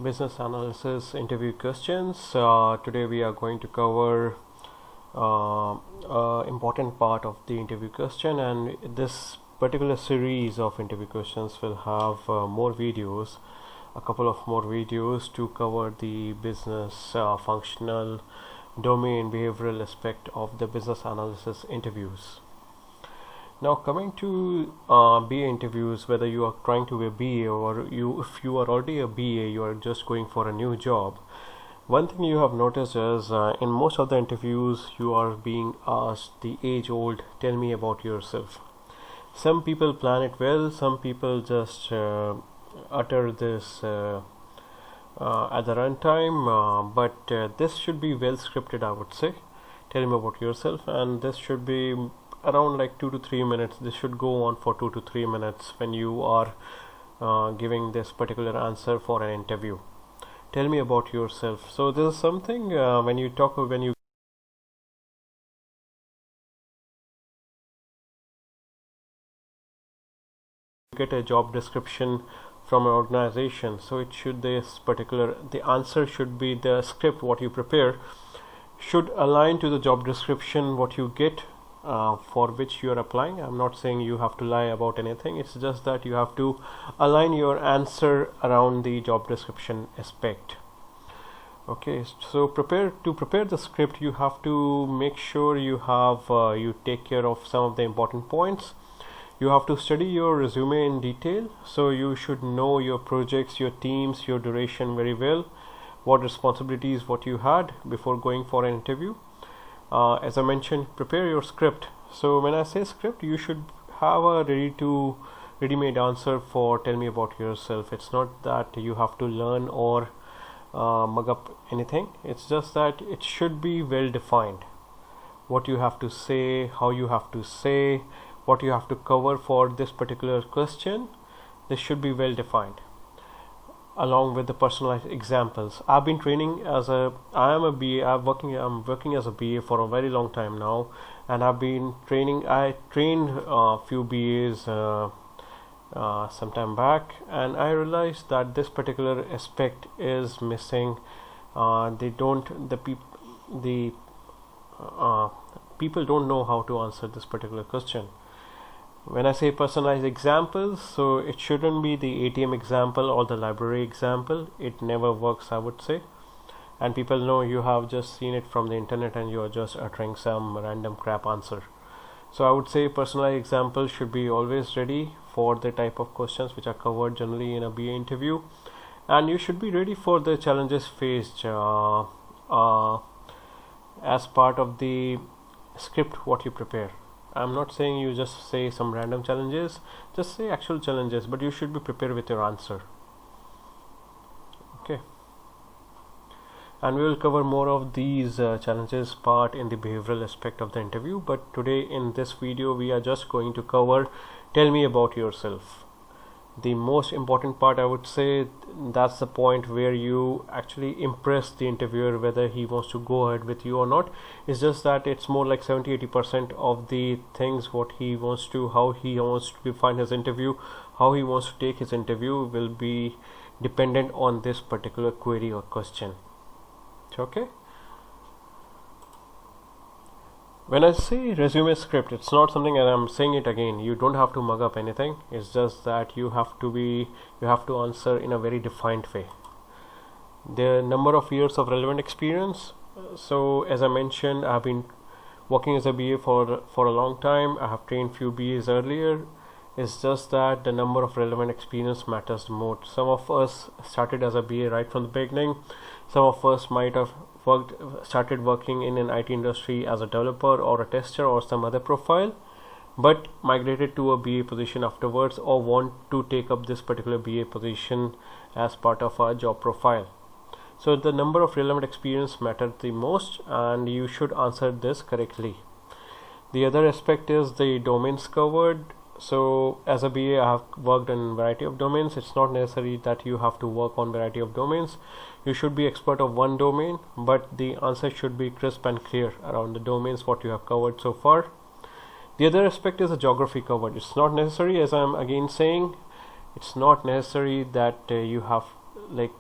business analysis interview questions. Today we are going to cover important part of the interview question, and this particular series of interview questions will have more videos, a couple of more videos to cover the business functional domain behavioral aspect of the business analysis interviews. Now coming to BA interviews, whether you are trying to be a BA or if you are already a BA, you are just going for a new job. One thing you have noticed is in most of the interviews you are being asked the age-old "tell me about yourself." Some people plan it well, some people just utter this at the runtime, but this should be well scripted, I would say. Tell me about yourself, and this should be around like 2 to 3 minutes. This should go on for 2 to 3 minutes when you are giving this particular answer for an interview. Tell me about yourself. So this is something when you get a job description from an organization, so it should the answer should be, the script what you prepare should align to the job description what you get for which you are applying. I'm not saying you have to lie about anything, it's just that you have to align your answer around the job description aspect. Okay, so to prepare the script, you have to make sure you take care of some of the important points. You have to study your resume in detail, so you should know your projects, your teams, your duration very well, what responsibilities what you had before going for an interview. As I mentioned, prepare your script. So when I say script, you should have a ready-made answer for tell me about yourself. It's not that you have to learn or mug up anything. It's just that it should be well defined. What you have to say, how you have to say, what you have to cover for this particular question. This should be well defined, along with the personalized examples. I've been training I am a BA. I'm working as a BA for a very long time now, and I've been training. I trained a few BAs some time back, and I realized that this particular aspect is missing. People don't know how to answer this particular question. When I say personalized examples, so it shouldn't be the ATM example or the library example. It never works, I would say. And people know you have just seen it from the internet and you are just uttering some random crap answer. So I would say personalized examples should be always ready for the type of questions which are covered generally in a BA interview. And you should be ready for the challenges faced as part of the script what you prepare. I'm not saying you just say some random challenges, just say actual challenges, but you should be prepared with your answer. Okay, and we will cover more of these challenges part in the behavioral aspect of the interview, but today in this video we are just going to cover tell me about yourself. The most important part, I would say, that's the point where you actually impress the interviewer whether he wants to go ahead with you or not. It's just that it's more like 70-80% of the things what he wants to, how he wants to define his interview, how he wants to take his interview will be dependent on this particular query or question. Okay, when I say resume script, it's not something, and I'm saying it again, you don't have to mug up anything. It's just that you have to answer in a very defined way. The number of years of relevant experience. So as I mentioned, I have been working as a BA for a long time. I have trained few BAs earlier. It's just that the number of relevant experience matters the most. Some of us started as a BA right from the beginning. Some of us might have started working in an IT industry as a developer or a tester or some other profile, but migrated to a BA position afterwards, or want to take up this particular BA position as part of our job profile. So the number of relevant experience matters the most, and you should answer this correctly. The other aspect is the domains covered. So as a BA, I have worked in a variety of domains. It's not necessary that you have to work on variety of domains. You should be expert of one domain, but the answer should be crisp and clear around the domains what you have covered so far. The other aspect is the geography covered. It's not necessary, as I'm again saying, it's not necessary that you have, like,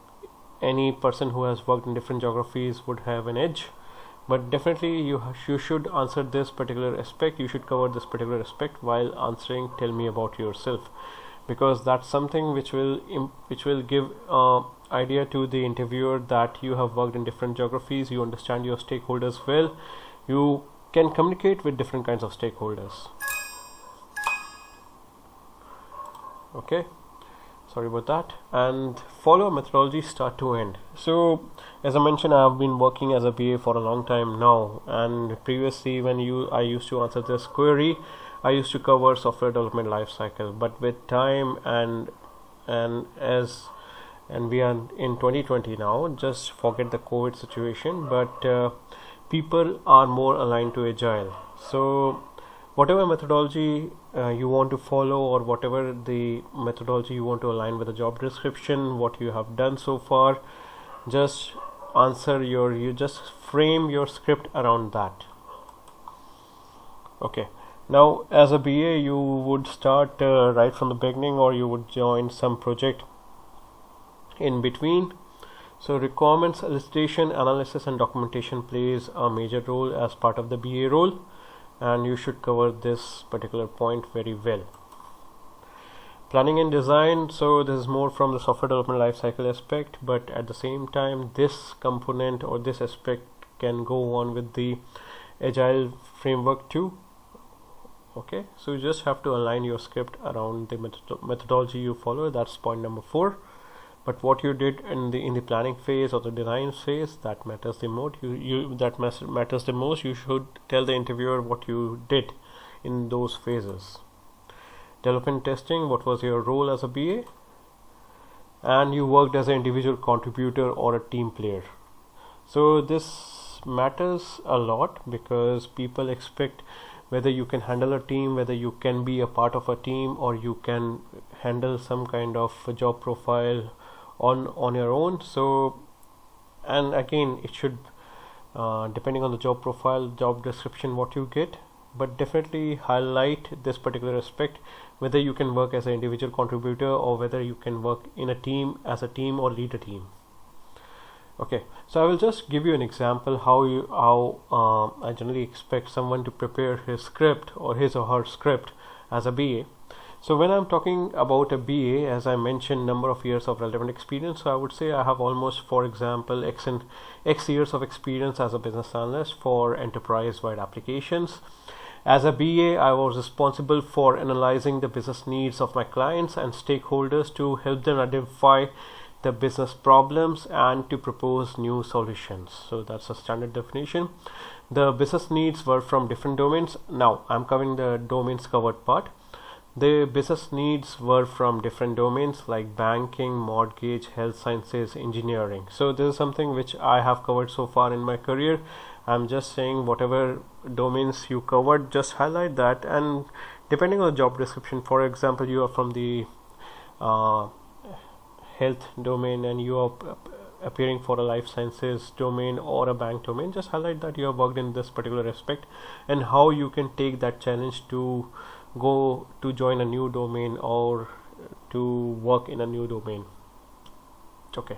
any person who has worked in different geographies would have an edge, but definitely you should answer this particular aspect. You should cover this particular aspect while answering tell me about yourself, because that's something which will give idea to the interviewer that you have worked in different geographies, you understand your stakeholders well, you can communicate with different kinds of stakeholders. Okay, sorry about that. And follow a methodology start to end. So as I mentioned, I have been working as a BA for a long time now, and previously when I used to answer this query, I used to cover software development life cycle. But with time and we are in 2020 now, just forget the COVID situation, but people are more aligned to agile. So whatever methodology you want to follow, or whatever the methodology you want to align with the job description, what you have done so far, just you just frame your script around that. Okay, now as a BA you would start right from the beginning, or you would join some project in between. So requirements elicitation, analysis and documentation plays a major role as part of the BA role, and you should cover this particular point very well. Planning and design, so this is more from the software development lifecycle aspect, but at the same time this component or this aspect can go on with the agile framework too. Okay, so you just have to align your script around the methodology you follow. That's point number 4. But what you did in the planning phase or the design phase, that matters the most. Matters the most. You should tell the interviewer what you did in those phases. Development testing, what was your role as a BA? And you worked as an individual contributor or a team player. So this matters a lot, because people expect whether you can handle a team, whether you can be a part of a team, or you can handle some kind of a job profile on your own. So, and again, it should depending on the job profile, job description, what you get, but definitely highlight this particular aspect, whether you can work as an individual contributor or whether you can work in a team, as a team, or lead a team. Okay, so I will just give you an example how I generally expect someone to prepare his script or his or her script as a BA. So when I'm talking about a BA, as I mentioned, number of years of relevant experience, so I would say I have almost, for example, X years of experience as a business analyst for enterprise-wide applications. As a BA, I was responsible for analyzing the business needs of my clients and stakeholders to help them identify the business problems and to propose new solutions. So that's a standard definition. The business needs were from different domains. Now I'm covering the domains covered part. The business needs were from different domains like banking, mortgage, health sciences, engineering. So this is something which I have covered so far in my career. I'm just saying whatever domains you covered, just highlight that, and depending on the job description, for example, you are from the health domain and you are appearing for a life sciences domain or a bank domain, just highlight that you have worked in this particular aspect and how you can take that challenge to go to join a new domain or to work in a new domain. Okay,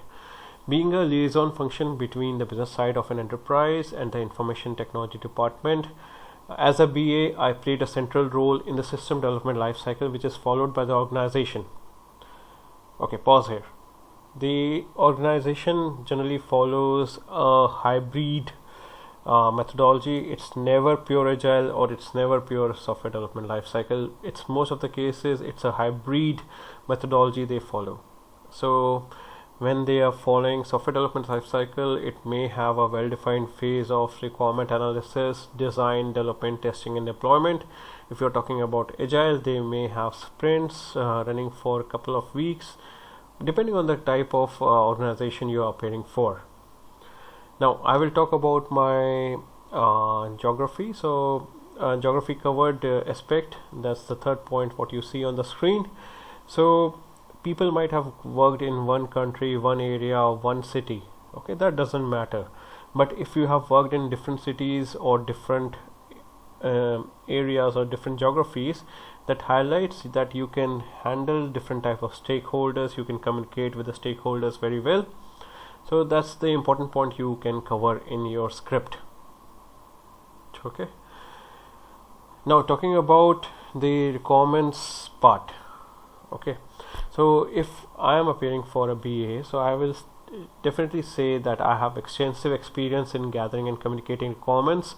being a liaison function between the business side of an enterprise and the information technology department. As a BA, I played a central role in the system development lifecycle, which is followed by the organization. Okay, pause here. The organization generally follows a hybrid methodology. It's never pure agile or it's never pure software development lifecycle. It's most of the cases it's a hybrid methodology they follow. So when they are following software development lifecycle, it may have a well-defined phase of requirement analysis, design, development, testing and deployment. If you're talking about agile, they may have sprints running for a couple of weeks, depending on the type of organization you are appearing for. Now I will talk about my geography. So geography covered aspect, that's the third point what you see on the screen. So people might have worked in one country, one area, or one city. Okay, that doesn't matter. But if you have worked in different cities or different areas or different geographies, that highlights that you can handle different type of stakeholders, you can communicate with the stakeholders very well. So that's the important point you can cover in your script. Okay, now talking about the requirements part. Okay, so if I am appearing for a BA, so I will definitely say that I have extensive experience in gathering and communicating requirements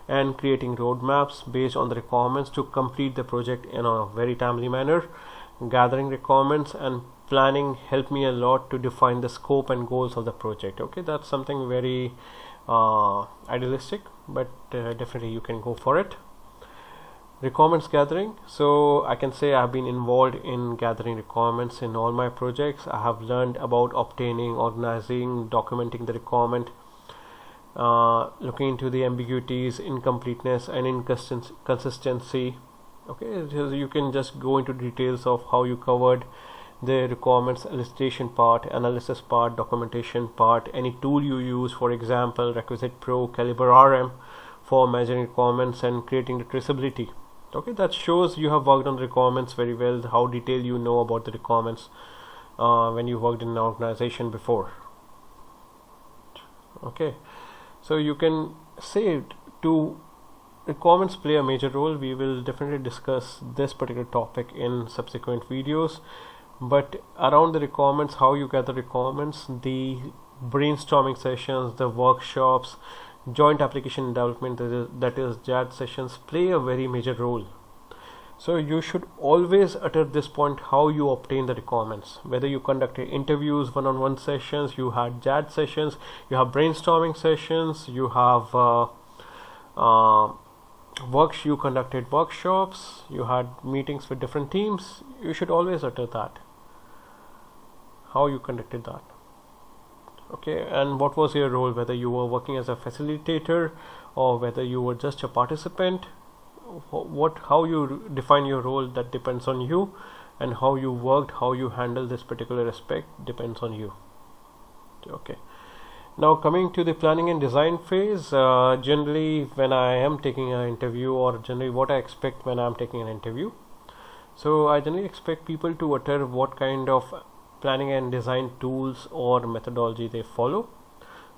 and creating roadmaps based on the requirements to complete the project in a very timely manner. Gathering requirements and planning help me a lot to define the scope and goals of the project. Okay, that's something very idealistic, but definitely you can go for it. Requirements gathering, so I can say I have been involved in gathering requirements in all my projects. I have learned about obtaining, organizing, documenting the requirement, looking into the ambiguities, incompleteness and inconsistency. Okay, so you can just go into details of how you covered the requirements elicitation part, analysis part, documentation part, any tool you use, for example Requisite Pro, Calibre RM for measuring requirements and creating the traceability. Okay, that shows you have worked on the requirements very well, how detailed you know about the requirements when you worked in an organization before. Okay, so you can say to requirements play a major role. We will definitely discuss this particular topic in subsequent videos, but around the requirements, how you gather requirements, the brainstorming sessions, the workshops, joint application development, that is JAD sessions, play a very major role. So you should always utter this point, how you obtain the requirements, whether you conducted interviews, one-on-one sessions, you had JAD sessions, you have brainstorming sessions, you have you conducted workshops, you had meetings with different teams. You should always utter that, how you conducted that. Okay, and what was your role, whether you were working as a facilitator or whether you were just a participant. How you define your role, that depends on you, and how you worked, how you handle this particular aspect depends on you. Okay, now coming to the planning and design phase, generally when I am taking an interview, or generally what I expect when I am taking an interview, so I generally expect people to utter what kind of planning and design tools or methodology they follow.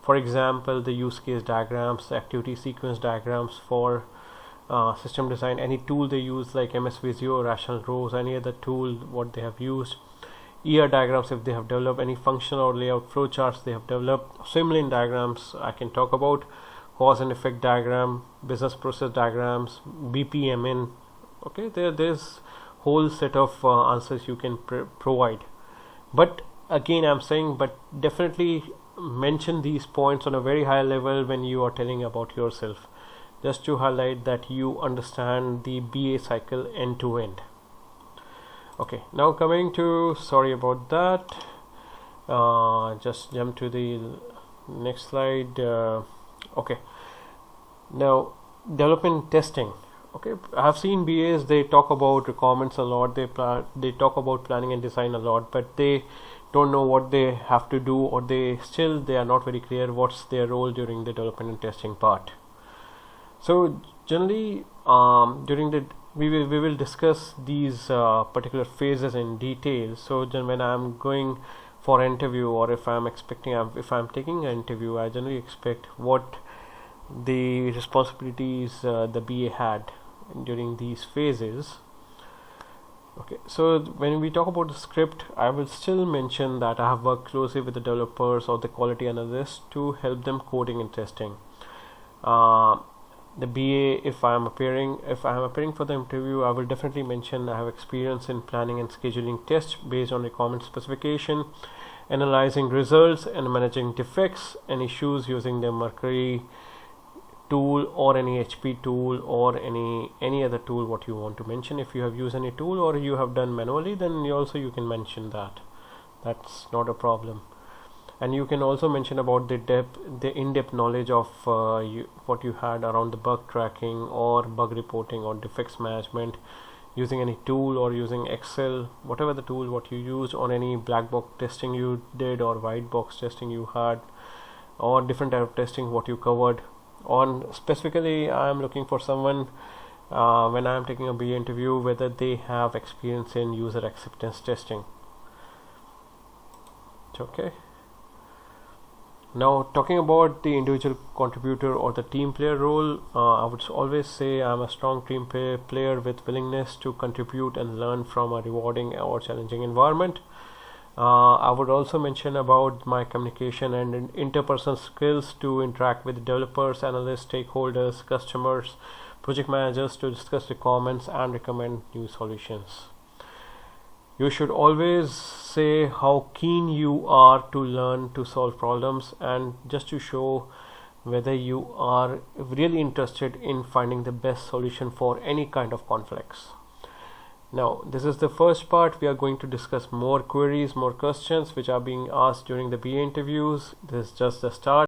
For example, the use case diagrams, activity sequence diagrams for system design, any tool they use like MS Visio, Rational Rows, any other tool what they have used, ER diagrams if they have developed, any functional or layout flowcharts they have developed, swimlane diagrams I can talk about, cause and effect diagram, business process diagrams, BPMN. Okay, there's whole set of answers you can provide. But again I'm saying, but definitely mention these points on a very high level when you are telling about yourself, just to highlight that you understand the BA cycle end to end. Okay, now coming to, sorry about that, just jump to the next slide. Okay, now development testing. Okay, I have seen BAs, they talk about requirements a lot, they talk about planning and design a lot, but they don't know what they have to do, or they are not very clear what's their role during the development and testing part. So generally we will discuss these particular phases in detail. So when I'm going for an interview, or if I'm taking an interview, I generally expect what the responsibilities the BA had during these phases. Okay, so when we talk about the script, I will still mention that I have worked closely with the developers or the quality analysts to help them coding and testing. The BA, if I am appearing for the interview, I will definitely mention I have experience in planning and scheduling tests based on requirement specification, analyzing results and managing defects and issues using the Mercury tool or any HP tool or any other tool what you want to mention. If you have used any tool or you have done manually, then you can mention that. That's not a problem. And you can also mention about the in-depth knowledge of what you had around the bug tracking or bug reporting or defects management using any tool or using Excel, whatever the tool what you used, or any black box testing you did or white box testing you had, or different type of testing what you covered. On specifically, I am looking for someone when I am taking a BA interview, whether they have experience in user acceptance testing. Okay. Now, talking about the individual contributor or the team player role, I would always say I'm a strong team player with willingness to contribute and learn from a rewarding or challenging environment. I would also mention about my communication and interpersonal skills to interact with developers, analysts, stakeholders, customers, project managers to discuss requirements and recommend new solutions. You should always say how keen you are to learn to solve problems, and just to show whether you are really interested in finding the best solution for any kind of conflicts. Now, this is the first part. We are going to discuss more queries, more questions which are being asked during the BA interviews. This is just the start.